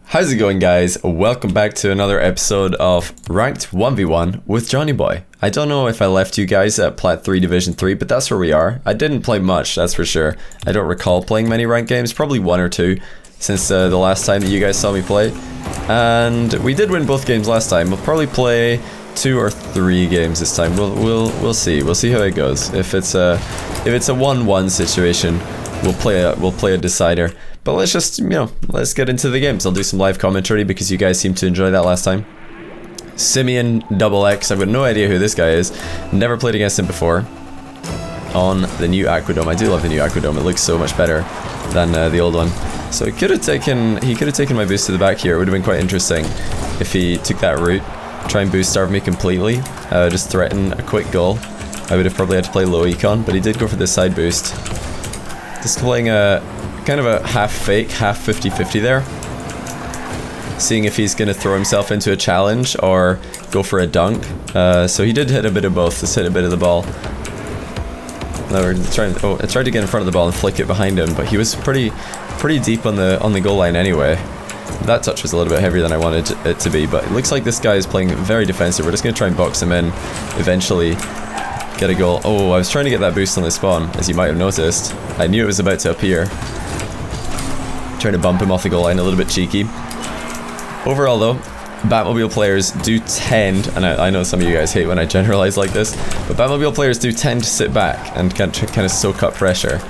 How's it going, guys? Welcome back to another episode of Ranked 1v1 with Johnny Boy. I don't know if I left you guys at Plat 3 Division 3, but that's where we are. I didn't play much, that's for sure. I don't recall playing many ranked games, probably one or two since the last time that you guys saw me play. And we did win both games last time. We'll probably play 2 or 3 games this time. We'll see. We'll see how it goes. If it's a 1-1 situation, we'll play a decider. But let's just, let's get into the games. I'll do some live commentary because you guys seemed to enjoy that last time. Simeon Double X, I've got no idea who this guy is. Never played against him before. On the new Aquadome. I do love the new Aquadome. It looks so much better than the old one. So he could have taken my boost to the back here. It would have been quite interesting if he took that route. Try and boost starve me completely. Just threaten a quick goal. I would have probably had to play low econ, but he did go for this side boost. Just playing a kind of a half fake, half 50-50 there. Seeing if he's going to throw himself into a challenge or go for a dunk. So he did hit a bit of both. Just hit a bit of the ball. Now we're trying. Oh, I tried to get in front of the ball and flick it behind him, but he was pretty deep on the goal line anyway. That touch was a little bit heavier than I wanted it to be, but it looks like this guy is playing very defensive. We're just going to try and box him in, eventually get a goal. Oh, I was trying to get that boost on the spawn, as you might have noticed. I knew it was about to appear. Trying to bump him off the goal line, a little bit cheeky. Overall though, Batmobile players do tend, and I know some of you guys hate when I generalize like this, but Batmobile players do tend to sit back and kind of soak up pressure,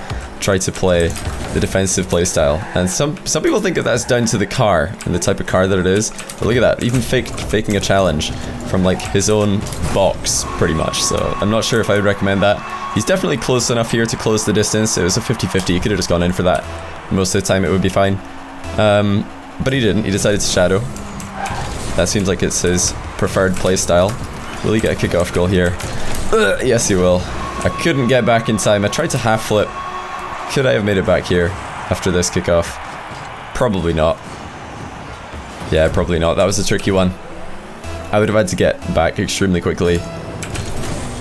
try to play the defensive playstyle. And some people think that that's down to the car and the type of car that it is. But look at that, even faking a challenge from like his own box, pretty much. So I'm not sure if I would recommend that. He's definitely close enough here to close the distance. It was a 50-50. He could have just gone in for that. Most of the time it would be fine. But he didn't. He decided to shadow. That seems like it's his preferred playstyle. Will he get a kickoff goal here? Yes, he will. I couldn't get back in time. I tried to half flip. Could I have made it back here after this kickoff? Probably not. Yeah, probably not. That was a tricky one. I would have had to get back extremely quickly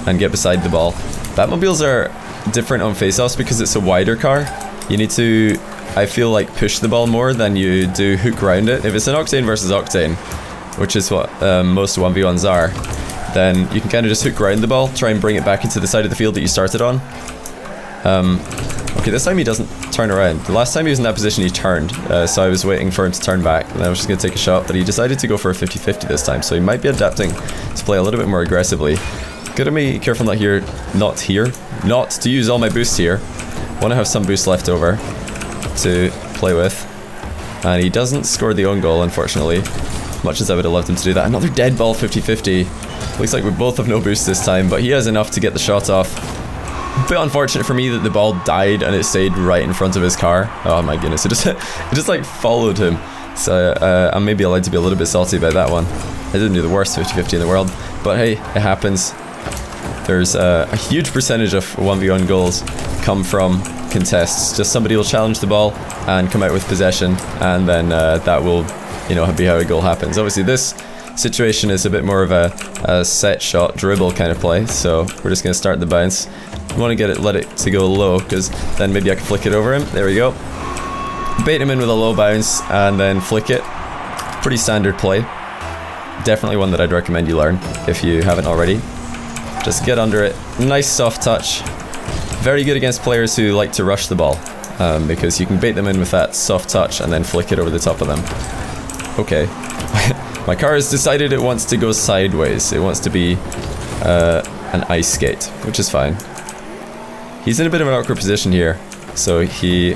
and get beside the ball. Batmobiles are different on face-offs because it's a wider car. You need to, I feel like, push the ball more than you do hook round it. If it's an Octane versus Octane, which is what most 1v1s are, then you can kind of just hook round the ball, try and bring it back into the side of the field that you started on. Okay, this time he doesn't turn around. The last time he was in that position, he turned, so I was waiting for him to turn back, and I was just going to take a shot, but he decided to go for a 50-50 this time, so he might be adapting to play a little bit more aggressively. Gotta be careful not to use all my boosts here. Want to have some boost left over to play with. And he doesn't score the own goal, unfortunately, much as I would have loved him to do that. Another dead ball 50-50. Looks like we both have no boost this time, but he has enough to get the shot off. A bit unfortunate for me that the ball died and it stayed right in front of his car. Oh my goodness, it just like followed him. So I'm maybe allowed to be a little bit salty about that one. I didn't do the worst 50-50 in the world, but hey, it happens. There's a huge percentage of 1v1 goals come from contests. Just somebody will challenge the ball and come out with possession, and then that will, be how a goal happens. Obviously, this situation is a bit more of a set shot dribble kind of play, so we're just going to start the bounce. We want to let it to go low, because then maybe I can flick it over him. There we go. Bait him in with a low bounce and then flick it. Pretty standard play. Definitely one that I'd recommend you learn if you haven't already. Just get under it. Nice soft touch. Very good against players who like to rush the ball, because you can bait them in with that soft touch and then flick it over the top of them. Okay. My car has decided it wants to go sideways. It wants to be an ice skate, which is fine. He's in a bit of an awkward position here, so he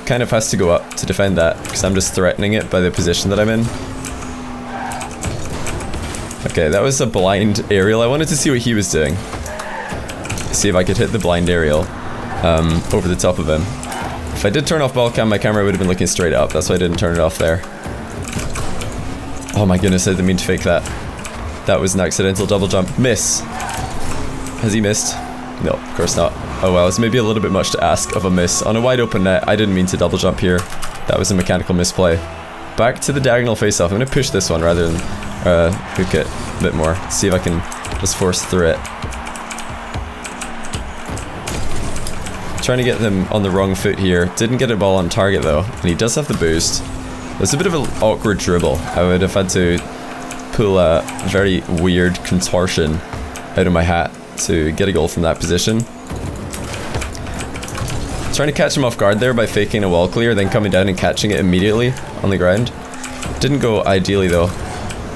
kind of has to go up to defend that, because I'm just threatening it by the position that I'm in. Okay, that was a blind aerial. I wanted to see what he was doing. See if I could hit the blind aerial over the top of him. If I did turn off ball cam, my camera would have been looking straight up. That's why I didn't turn it off there. Oh my goodness, I didn't mean to fake that. That was an accidental double jump. Miss. Has he missed? No, of course not. Oh well, it's maybe a little bit much to ask of a miss. On a wide open net, I didn't mean to double jump here. That was a mechanical misplay. Back to the diagonal face-off. I'm going to push this one rather than hook it a bit more. See if I can just force through it. Trying to get them on the wrong foot here. Didn't get a ball on target though, and he does have the boost. It's a bit of an awkward dribble. I would have had to pull a very weird contortion out of my hat to get a goal from that position. Trying to catch him off guard there by faking a wall clear, then coming down and catching it immediately on the ground. Didn't go ideally though.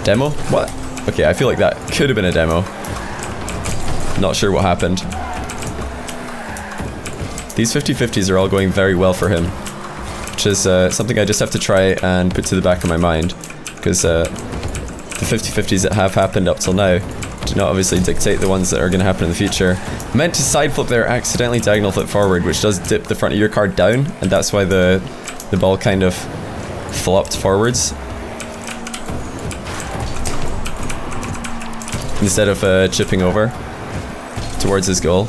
Demo? What? Okay, I feel like that could have been a demo. Not sure what happened. These 50-50s are all going very well for him, which is something I just have to try and put to the back of my mind, because the 50-50s that have happened up till now do not obviously dictate the ones that are going to happen in the future. I meant to side flip there, accidentally diagonal flip forward, which does dip the front of your card down, and that's why the ball kind of flopped forwards instead of chipping over towards his goal.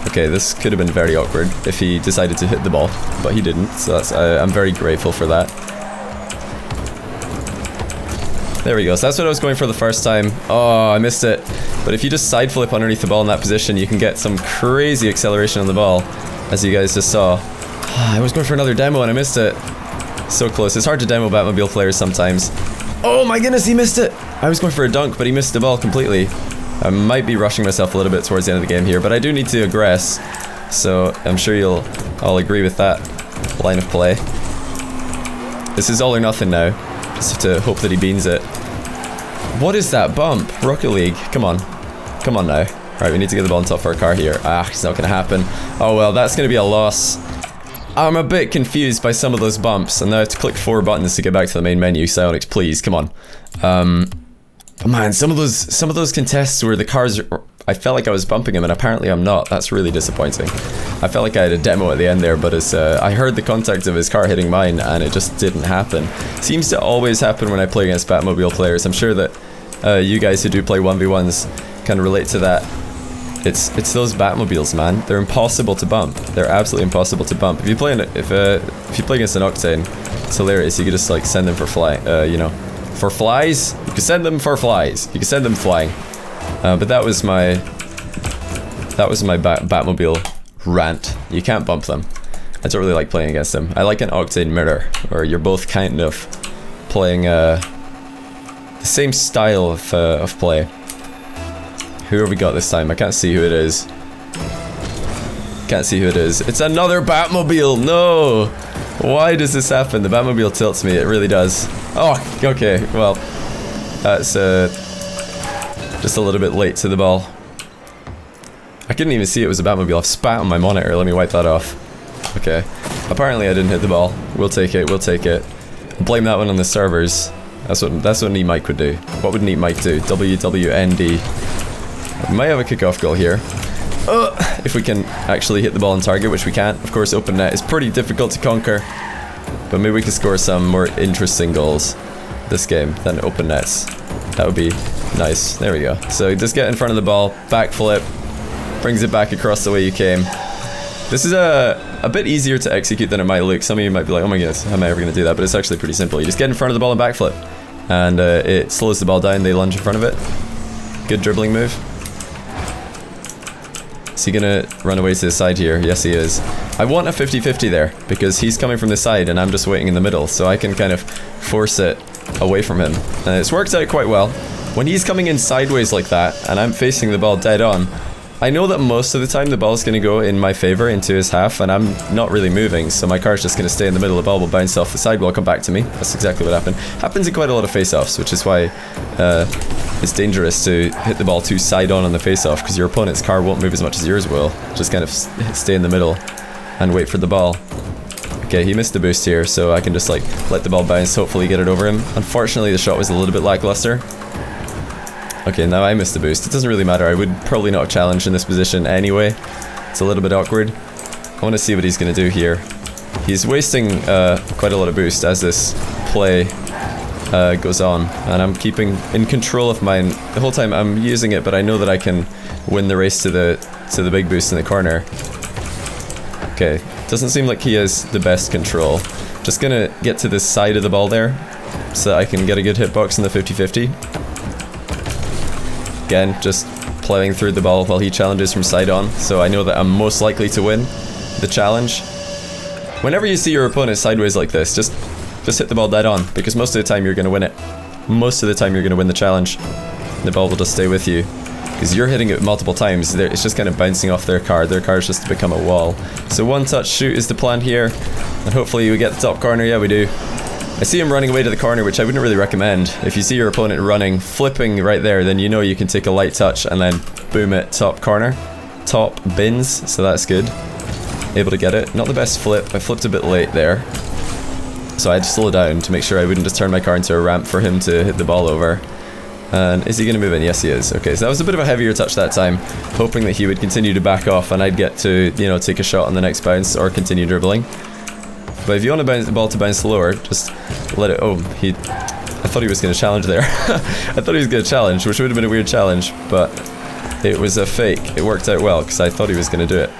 Okay, this could have been very awkward if he decided to hit the ball, but he didn't, so that's, I'm very grateful for that. There we go, so that's what I was going for the first time. Oh, I missed it. But if you just side flip underneath the ball in that position, you can get some crazy acceleration on the ball, as you guys just saw. I was going for another demo and I missed it. So close. It's hard to demo Batmobile players sometimes. Oh my goodness, he missed it! I was going for a dunk, but he missed the ball completely. I might be rushing myself a little bit towards the end of the game here, but I do need to aggress, so I'm sure you'll all agree with that line of play. This is all or nothing now. Just have to hope that he beans it. What is that bump? Rocket League, come on. Come on now. Right, we need to get the ball on top of our car here. Ah, it's not gonna happen. Oh well, that's gonna be a loss. I'm a bit confused by some of those bumps, and now I have to click 4 buttons to get back to the main menu. Psionics, please, come on. But man, some of those contests where the cars, I felt like I was bumping him, and apparently I'm not. That's really disappointing. I felt like I had a demo at the end there, but as I heard the contact of his car hitting mine, and it just didn't happen. Seems to always happen when I play against Batmobile players. I'm sure that you guys who do play 1v1s can relate to that. It's those Batmobiles, man. They're impossible to bump. They're absolutely impossible to bump. If you play if you play against an Octane, it's hilarious. You could just like send them for for flies. You can send them for flies. You can send them flying. But that was my Batmobile rant. You can't bump them. I don't really like playing against them. I like an Octane mirror, where you're both kind of playing the same style of play. Who have we got this time? I can't see who it is. Can't see who it is. It's another Batmobile! No! Why does this happen? The Batmobile tilts me, it really does. Oh, okay, well. That's just a little bit late to the ball. I couldn't even see it was a Batmobile. I've spat on my monitor, let me wipe that off. Okay. Apparently I didn't hit the ball. We'll take it, we'll take it. Blame that one on the servers. That's what Neat Mike would do. What would Neat Mike do? WWND. We might have a kickoff goal here. If we can actually hit the ball on target, which we can't. Of course, open net is pretty difficult to conquer. But maybe we can score some more interesting goals this game than open nets. That would be nice. There we go. So just get in front of the ball, backflip, brings it back across the way you came. This is a bit easier to execute than it might look. Some of you might be like, oh my goodness, how am I ever going to do that? But it's actually pretty simple. You just get in front of the ball and backflip. And it slows the ball down, they lunge in front of it. Good dribbling move. Is he gonna run away to the side here? Yes, he is. I want a 50-50 there, because he's coming from the side and I'm just waiting in the middle, so I can kind of force it away from him. And it's worked out quite well. When he's coming in sideways like that, and I'm facing the ball dead on, I know that most of the time the ball's gonna go in my favor into his half, and I'm not really moving, so my car's just gonna stay in the middle. The ball will bounce off the side, will come back to me. That's exactly what happened. Happens in quite a lot of face-offs, which is why it's dangerous to hit the ball too side-on the face-off, because your opponent's car won't move as much as yours will. Just kind of stay in the middle and wait for the ball. Okay, he missed the boost here, so I can just like let the ball bounce, hopefully get it over him. Unfortunately, the shot was a little bit lackluster. Okay, now I missed the boost. It doesn't really matter. I would probably not have challenged in this position anyway. It's a little bit awkward. I want to see what he's going to do here. He's wasting quite a lot of boost as this play goes on, and I'm keeping in control of mine the whole time. I'm using it, but I know that I can win the race to the big boost in the corner. Okay, doesn't seem like he has the best control. Just gonna get to this side of the ball there, so that I can get a good hitbox in the 50-50. Again, just plowing through the ball while he challenges from side on, so I know that I'm most likely to win. the challenge. Whenever you see your opponent sideways like this, just hit the ball dead on, because most of the time you're going to win it. Most of the time you're going to win the challenge. The ball will just stay with you, because you're hitting it multiple times. It's just kind of bouncing off their card. Their card's just to become a wall. So one touch shoot is the plan here, and hopefully we get the top corner. Yeah, we do. I see him running away to the corner, which I wouldn't really recommend. If you see your opponent running, flipping right there, then you know you can take a light touch and then boom it top corner. Top bins, so that's good. Able to get it. Not the best flip. I flipped a bit late there, so I had to slow down to make sure I wouldn't just turn my car into a ramp for him to hit the ball over. And is he going to move in? Yes, he is. Okay, so that was a bit of a heavier touch that time, hoping that he would continue to back off and I'd get to, you know, take a shot on the next bounce or continue dribbling. But if you want the ball to bounce slower, just let it... Oh, I thought he was going to challenge there. I thought he was going to challenge, which would have been a weird challenge, but it was a fake. It worked out well, because I thought he was going to do it.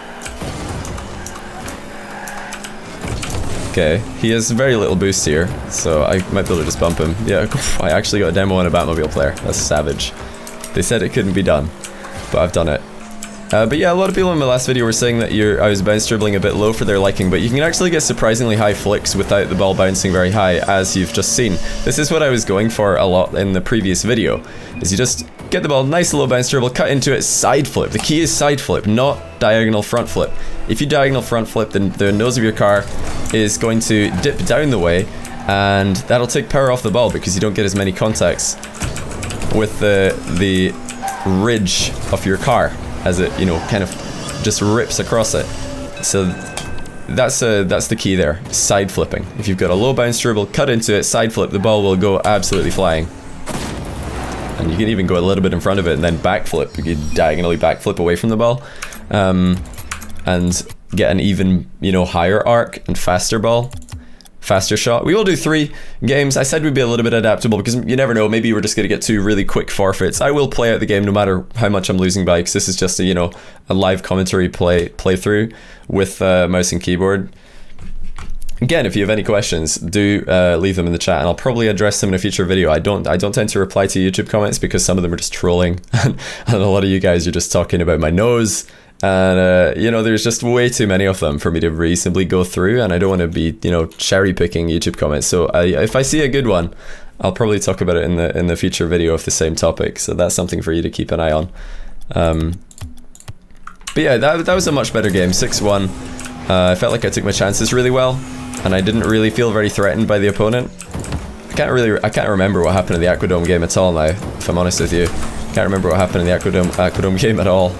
Okay, he has very little boost here, so I might be able to just bump him. Yeah, I actually got a demo on a Batmobile player. That's savage. They said it couldn't be done, but I've done it. But yeah, a lot of people in my last video were saying that I was bounce dribbling a bit low for their liking, but you can actually get surprisingly high flicks without the ball bouncing very high, as you've just seen. This is what I was going for a lot in the previous video, is you just get the ball, nice low bounce dribble, cut into it, side flip. The key is side flip, not diagonal front flip. If you diagonal front flip, then the nose of your car is going to dip down the way, and that'll take power off the ball because you don't get as many contacts with the ridge of your car as it, you know, kind of just rips across it. So that's the key there, side flipping. If you've got a low bounce dribble, cut into it, side flip, the ball will go absolutely flying. And you can even go a little bit in front of it and then backflip. You can diagonally backflip away from the ball, and get an even, you know, higher arc and faster ball, faster shot. We will do 3 games. I said we'd be a little bit adaptable because you never know, maybe we're just going to get 2 really quick forfeits. I will play out the game no matter how much I'm losing by, because this is just a, you know, a live commentary playthrough with mouse and keyboard. Again, if you have any questions, do leave them in the chat, and I'll probably address them in a future video. I don't tend to reply to YouTube comments because some of them are just trolling, and a lot of you guys are just talking about my nose, and you know, there's just way too many of them for me to reasonably go through, and I don't want to be, you know, cherry picking YouTube comments. So if I see a good one, I'll probably talk about it in the future video of the same topic. So that's something for you to keep an eye on. But yeah, that was a much better game, 6-1. I felt like I took my chances really well, and I didn't really feel very threatened by the opponent. I can't remember what happened in the Aquadome game at all now, if I'm honest with you. Can't remember what happened in the Aquadome game at all.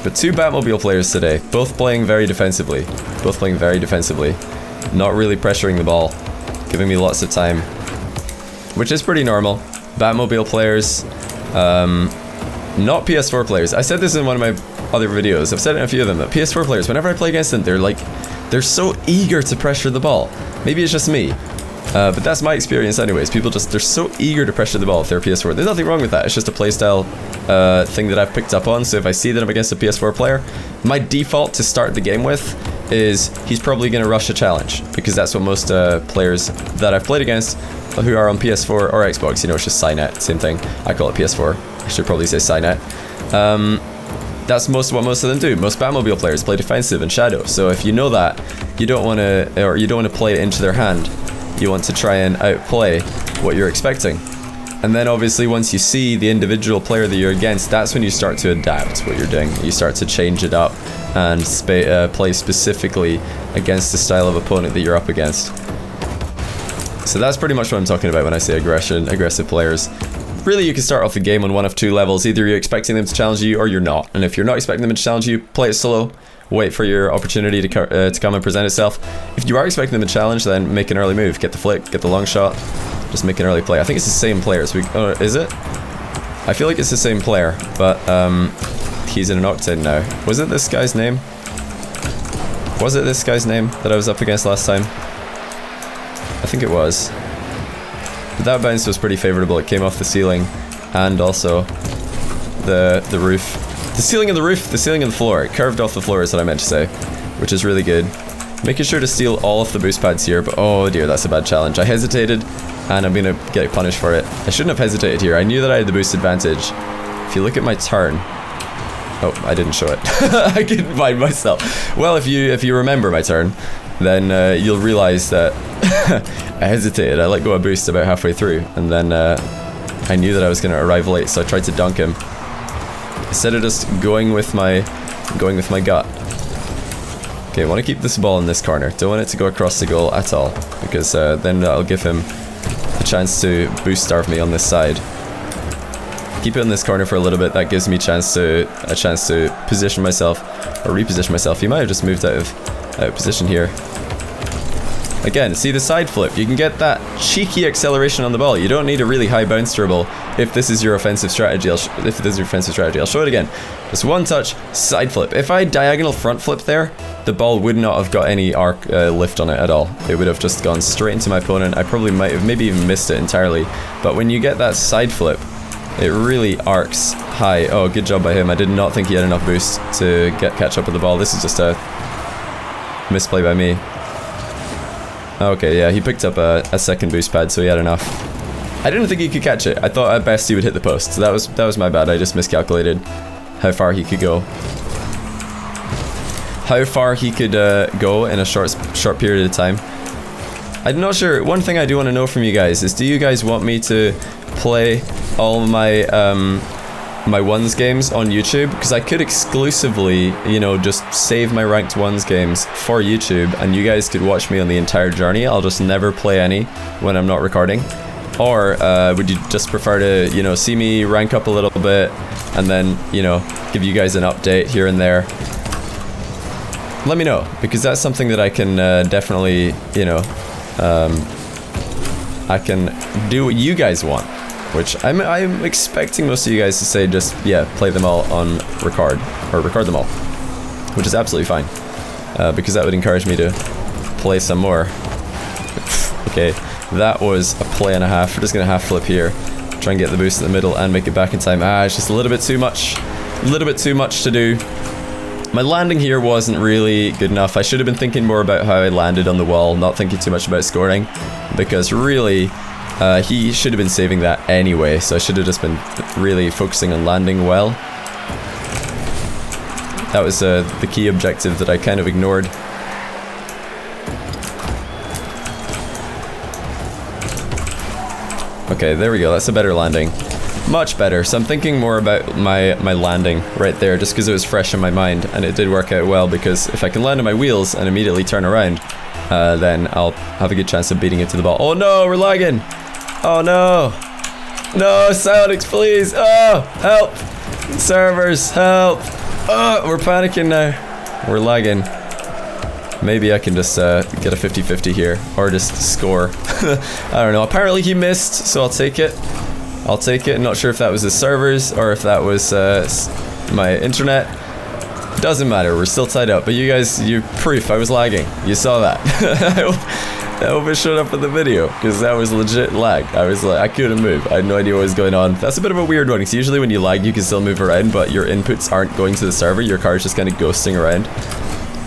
But 2 Batmobile players today, both playing very defensively. Not really pressuring the ball, giving me lots of time, which is pretty normal. Batmobile players, not PS4 players. I said this in one of my other videos. I've said it in a few of them, that PS4 players, whenever I play against them, they're so eager to pressure the ball. Maybe it's just me, but that's my experience anyways. People they're so eager to pressure the ball if they're PS4. There's nothing wrong with that. It's just a playstyle thing that I've picked up on. So if I see that I'm against a PS4 player, my default to start the game with is he's probably going to rush a challenge, because that's what most players that I've played against who are on PS4 or Xbox, you know, it's just Cynet, same thing. I call it PS4. I should probably say Cynet. That's what most of them do. Most Batmobile players play defensive and shadow. So if you know that, you don't want to play it into their hand. You want to try and outplay what you're expecting. And then obviously once you see the individual player that you're against, that's when you start to adapt what you're doing. You start to change it up and play specifically against the style of opponent that you're up against. So that's pretty much what I'm talking about when I say aggressive players. Really, you can start off the game on one of 2 levels. Either you're expecting them to challenge you or you're not. And if you're not expecting them to challenge you, play it slow. Wait for your opportunity to come and present itself. If you are expecting them to challenge, then make an early move. Get the flick, get the long shot. Just make an early play. I think it's the same player. So is it? I feel like it's the same player, but he's in an Octane now. Was it this guy's name? Was it this guy's name that I was up against last time? I think it was. But that bounce was pretty favorable. It came off the ceiling and also the roof. The ceiling and the roof, the ceiling and the floor. It curved off the floor is what I meant to say, which is really good. Making sure to steal all of the boost pads here, but oh dear, that's a bad challenge. I hesitated and I'm gonna get punished for it. I shouldn't have hesitated here. I knew that I had the boost advantage. If you look at my turn, Oh, I didn't show it. I couldn't find myself. Well, if you remember my turn, then you'll realize that I hesitated. I let go of boost about halfway through, and then I knew that I was going to arrive late, so I tried to dunk him. Instead of just going with my gut. Okay, I want to keep this ball in this corner. Don't want it to go across the goal at all, because then that'll give him a chance to boost starve me on this side. Keep it in this corner for a little bit. That gives me a chance to position myself or reposition myself. He might have just moved out of position here. Again, see the side flip. You can get that cheeky acceleration on the ball. You don't need a really high bounce dribble if this is your offensive strategy. I'll show it again. Just one touch, side flip. If I diagonal front flip there, the ball would not have got any arc lift on it at all. It would have just gone straight into my opponent. I probably might have maybe even missed it entirely. But when you get that side flip, it really arcs high. Oh, good job by him. I did not think he had enough boost to catch up with the ball. This is just a misplay by me. Okay, yeah, he picked up a second boost pad, so he had enough. I didn't think he could catch it. I thought at best he would hit the post. So that was my bad. I just miscalculated how far he could go. How far he could go in a short period of time. I'm not sure. One thing I do want to know from you guys is, do you guys want me to play all my my ones games on YouTube? Because I could exclusively, you know, just save my ranked ones games for YouTube, and you guys could watch me on the entire journey. I'll just never play any when I'm not recording. Or would you just prefer to, you know, see me rank up a little bit and then, you know, give you guys an update here and there? Let me know, because that's something that I can definitely, you know, I can do what you guys want. Which I'm expecting most of you guys to say just, yeah, play them all on record, or record them all, which is absolutely fine, because that would encourage me to play some more. Okay, that was a play and a half. We're just gonna half flip here, try and get the boost in the middle and make it back in time. It's just a little bit too much to do. My landing here wasn't really good enough. I should have been thinking more about how I landed on the wall, not thinking too much about scoring, because really, he should have been saving that anyway, so I should have just been really focusing on landing well. That was the key objective that I kind of ignored. Okay, there we go, that's a better landing. Much better. So I'm thinking more about my landing right there, just because it was fresh in my mind, and it did work out well, because if I can land on my wheels and immediately turn around, then I'll have a good chance of beating it to the ball. Oh no, we're lagging! Oh no! No, Sonics, please! Oh, help! Servers, help! Oh, we're panicking now. We're lagging. Maybe I can just get a 50-50 here, or just score. I don't know. Apparently he missed, so I'll take it. I'll take it. Not sure if that was the servers or if that was my internet. Doesn't matter. We're still tied up. But you guys, you proof I was lagging. You saw that. I hope it showed up in the video, because that was legit lag. I was like, I couldn't move. I had no idea what was going on. That's a bit of a weird one, because usually when you lag, you can still move around, but your inputs aren't going to the server. Your car's just kind of ghosting around.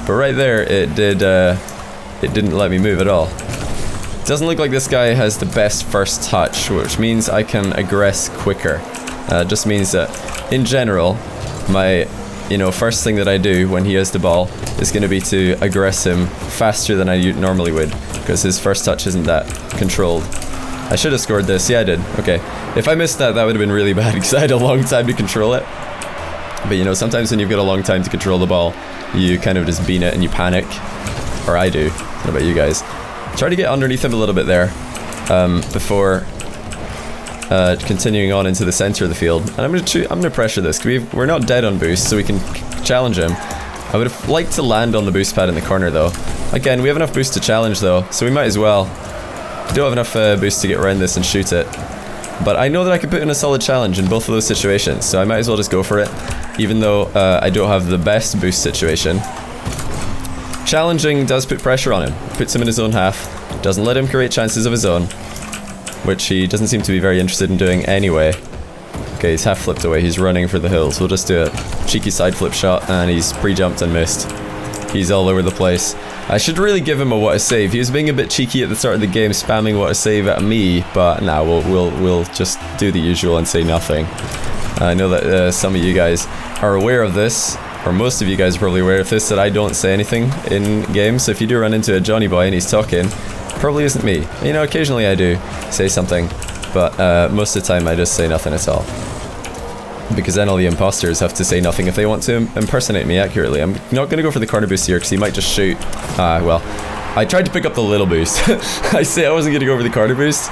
But right there, it didn't let me move at all. Doesn't look like this guy has the best first touch, which means I can aggress quicker. Just means that, in general, my, you know, first thing that I do when he has the ball is going to be to aggress him faster than I normally would, because his first touch isn't that controlled. I should have scored this. Yeah, I did. Okay. If I missed that, that would have been really bad, because I had a long time to control it. But, you know, sometimes when you've got a long time to control the ball, you kind of just bean it and you panic. Or I do. What about you guys? Try to get underneath him a little bit there before continuing on into the center of the field. And I'm gonna pressure this. We're not dead on boost, so we can challenge him. I would have liked to land on the boost pad in the corner though. Again, we have enough boost to challenge though, so we might as well. We don't have enough boost to get around this and shoot it. But I know that I can put in a solid challenge in both of those situations, so I might as well just go for it, even though I don't have the best boost situation. Challenging does put pressure on him, puts him in his own half, doesn't let him create chances of his own, which he doesn't seem to be very interested in doing anyway. Okay, he's half flipped away, he's running for the hills. We'll just do a cheeky side flip shot, and he's pre-jumped and missed. He's all over the place. I should really give him a what a save. He was being a bit cheeky at the start of the game, spamming what a save at me, but now we'll just do the usual and say nothing. I know that some of you guys are aware of this, or most of you guys are probably aware of this, that I don't say anything in games. So if you do run into a Johnny Boy and he's talking, probably isn't me. You know, occasionally I do say something, but most of the time I just say nothing at all. Because then all the imposters have to say nothing if they want to impersonate me accurately. I'm not going to go for the corner boost here because he might just shoot. Well, I tried to pick up the little boost. I say I wasn't going to go for the corner boost,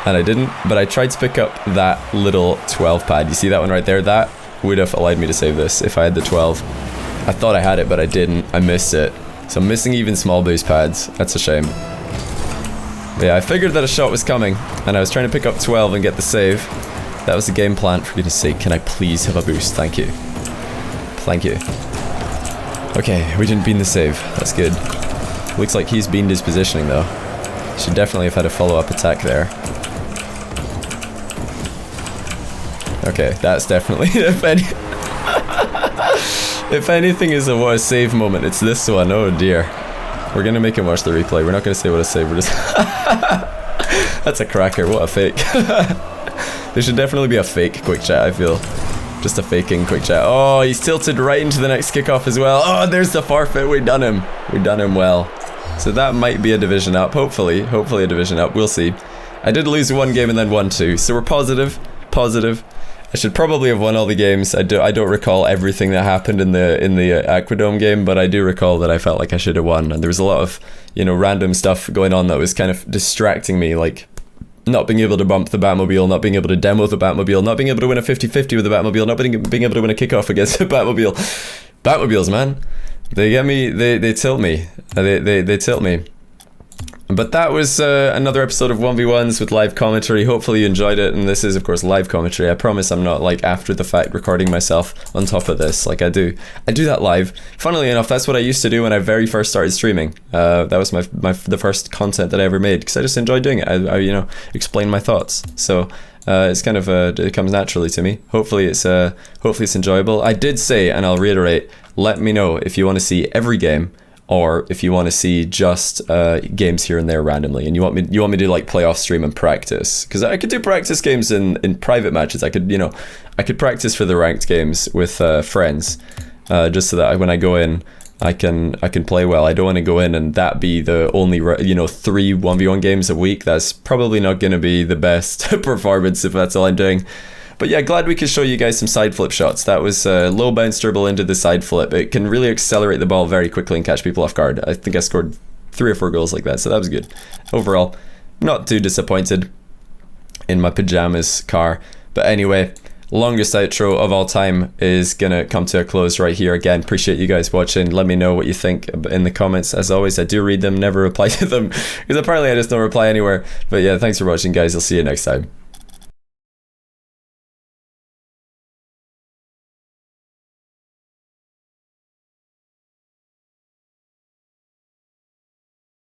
and I didn't, but I tried to pick up that little 12 pad. You see that one right there? That would have allowed me to save this if I had the 12. I thought I had it, but I didn't. I missed it. So I'm missing even small boost pads. That's a shame. But yeah, I figured that a shot was coming, and I was trying to pick up 12 and get the save. That was the game plan, for goodness sake. Can I please have a boost? Thank you. Thank you. Okay, we didn't bean the save. That's good. Looks like he's beaned his positioning, though. Should definitely have had a follow-up attack there. Okay, that's definitely... if anything is what a save moment, it's this one. Oh, dear. We're going to make him watch the replay. We're not going to say what a save. We're just... That's a cracker. What a fake. There should definitely be a fake quick chat, I feel. Just a faking quick chat. Oh, he's tilted right into the next kickoff as well. Oh, there's the forfeit. We done him. We done him well. So that might be a division up, hopefully. Hopefully a division up. We'll see. I did lose one game and then won two. So we're positive. Positive. I should probably have won all the games. I don't recall everything that happened in the Aquadome game, but I do recall that I felt like I should have won. And there was a lot of, you know, random stuff going on that was kind of distracting me, like not being able to bump the Batmobile, not being able to demo the Batmobile, not being able to win a 50-50 with the Batmobile, not being able to win a kickoff against the Batmobile. Batmobiles, man. They get me, they tilt me. They tilt me. But that was another episode of 1v1s with live commentary. Hopefully you enjoyed it, and this is of course live commentary. I promise I'm not like after the fact recording myself on top of this like I do that live. Funnily enough, that's what I used to do when I very first started streaming. That was the first content that I ever made, because I just enjoyed doing it. I you know, explain my thoughts. So it's kind of it comes naturally to me. Hopefully it's enjoyable. I did say, and I'll reiterate, let me know if you want to see every game, or if you want to see just games here and there randomly, and you want me to like play off stream and practice, because I could do practice games in private matches. I could practice for the ranked games with friends, just so that when I go in, I can play well. I don't want to go in and that be the only 3 1v1 games a week. That's probably not going to be the best performance if that's all I'm doing. But yeah, glad we could show you guys some side flip shots. That was low bounce dribble into the side flip. It can really accelerate the ball very quickly and catch people off guard. I think I scored 3 or 4 goals like that, so that was good. Overall, not too disappointed in my pajamas car. But anyway, longest outro of all time is gonna come to a close right here. Again, appreciate you guys watching. Let me know what you think in the comments. As always, I do read them, never reply to them, because apparently I just don't reply anywhere. But yeah, thanks for watching, guys. I'll see you next time.